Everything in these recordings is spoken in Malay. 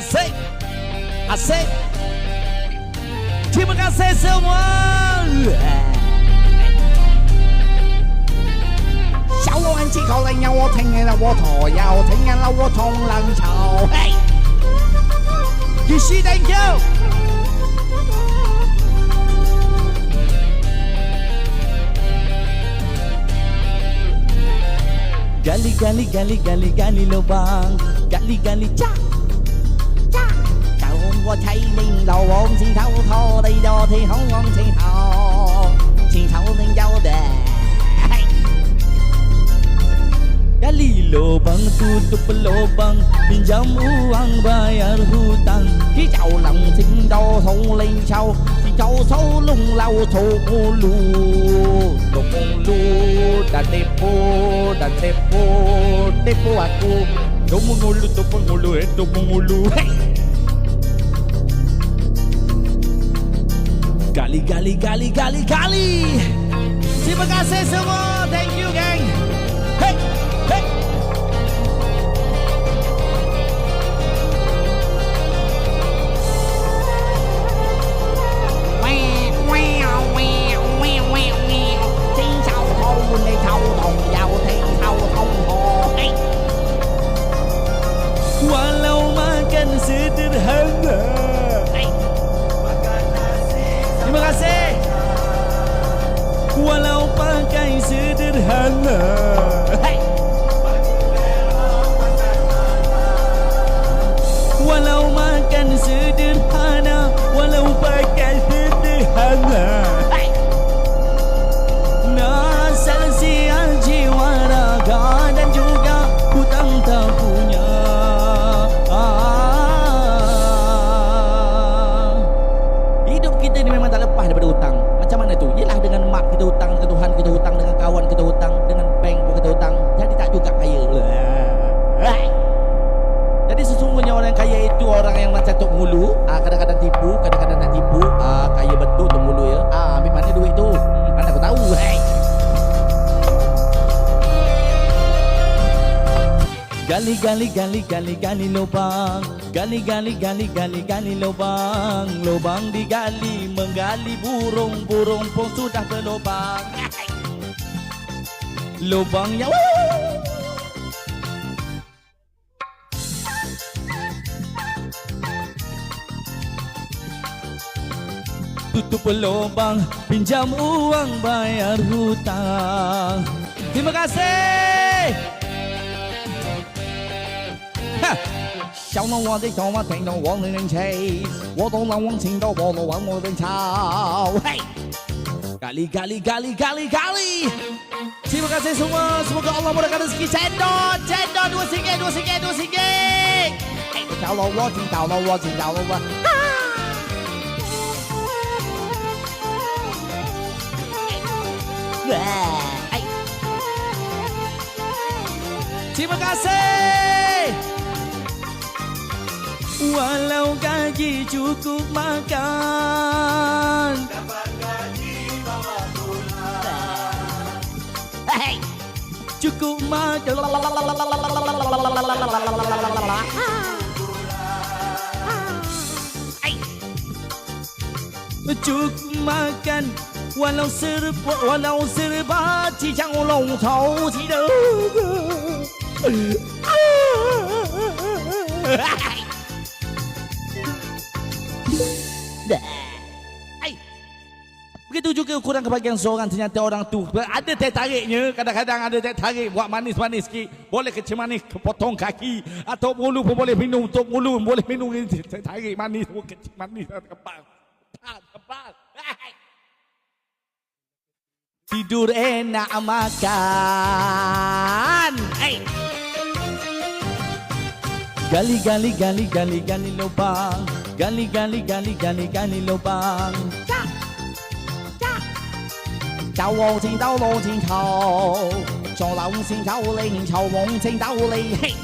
kasih. Asik. Terima kasih semua. 小我很气口令，有我聽嘅啦，我陀右聽嘅啦，我痛冷潮。嘿，於是 thank you。Gali gali gali gali gali lubang, gali gali cha cha. Chào我睇你流往前頭拖地咗天空往前頭，前頭定有的。Gali lubang tutup lubang, pinjam uang bayar hutang. Hijau lòng xin đâu thong lên sau, hijau sâu lung lau thô lu, thô lu dan depo aku. Domongulu, hey. Gali gali gali gali gali. Terima kasih semua, thank you gang. Hey. Hey. Walau makan sederhana. Terima kasih. Walau pakai sederhana. Walau makan sederhana, walau pakai sederhana. Nasal sial jiwa raga dan juga hutang tak punya. Hidup kita ni memang tak lepas daripada hutang. Macam mana tu? Yelah dengan mak kita hutang, dengan Tuhan kita hutang, dengan kawan kita hutang, dengan bank pun kita hutang. Jadi tak juga kaya. Jadi sesungguhnya orang kaya itu orang yang macam Tok Mulu, kadang-kadang tipu, kadang-kadang tak tipu, kaya betul Tok Mulu ya. Ambil mana duit tu? Mana aku tahu. Hey. Gali gali gali gali gali lubang, gali gali gali gali gali lubang, lubang digali menggali burung, burung pun sudah berlubang. Lubangnya tutup lubang, pinjam uang bayar hutang. Terima kasih. 小老王的小马聽到往零零氣，我到老王前到我路揾我定炒。嘿，咖喱咖喱咖喱咖喱咖喱。Terima kasih semua, semoga Allah murahkan rezeki. Cendol, cendol 2 singgit, 2 singgit, 2 singgit. Hey, 找了我，请找了我，请找了我。Hey. Terima kasih. Walau gaji cukup makan, dapat gaji bawa pulang. Hey, cukup makan. Hey, cukup makan. Walau serba 只將我弄頭似到。Begitu juga kurang kebahagiaan seorang, ternyata orang tu ada teh tariknya, kadang-kadang ada teh tarik buat manis-manis sikit, boleh kecil manis potong kaki atau mulu pun boleh minum, untuk mulu boleh minum teh tarik manis, kecil manis kepal. Tidur enak makan. Hey. Gali gali gali gali gali lubang, gali gali gali gali gali lubang. Chào我請到路前頭，做樓先走令籌往請到你。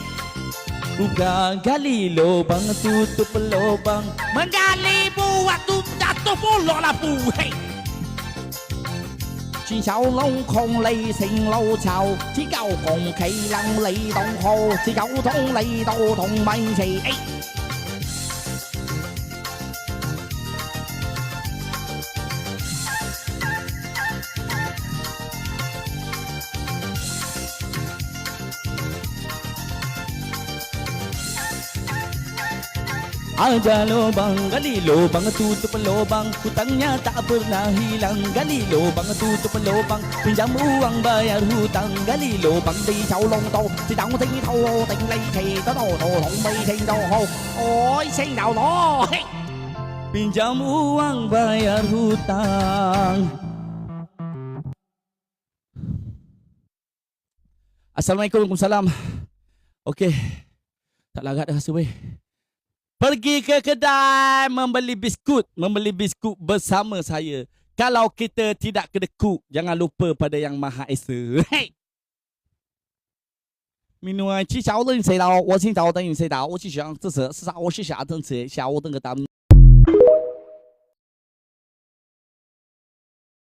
Bukan gali lubang tutup lubang, menggali buat jatuh pulau lapu. Hey. 全手窿窮你成路籌，只夠窮企冷你當號，只有通你到同米奇。Ada lubang, gali lubang, tutup lubang, hutangnya tak pernah hilang. Gali lubang, tutup lubang, pinjam uang bayar hutang. Gali lubang đi sâu lông tô, thì đóng tiếng thâu lô tình lấy thì có đồ đồ thủng bay thiên đâu hồ. Ôi sen đầu đó. Pinjam uang bayar hutang. Assalamualaikum, Waalaikumsalam. Okey, tak larat dah rasa weh. Pergi ke kedai membeli biskut bersama saya. Kalau kita tidak kedekut, jangan lupa pada Yang Maha Esa. Hey. 明天去下午等谁到？我请到等谁到？我去想这是啥？我去下等谁？下午等个单。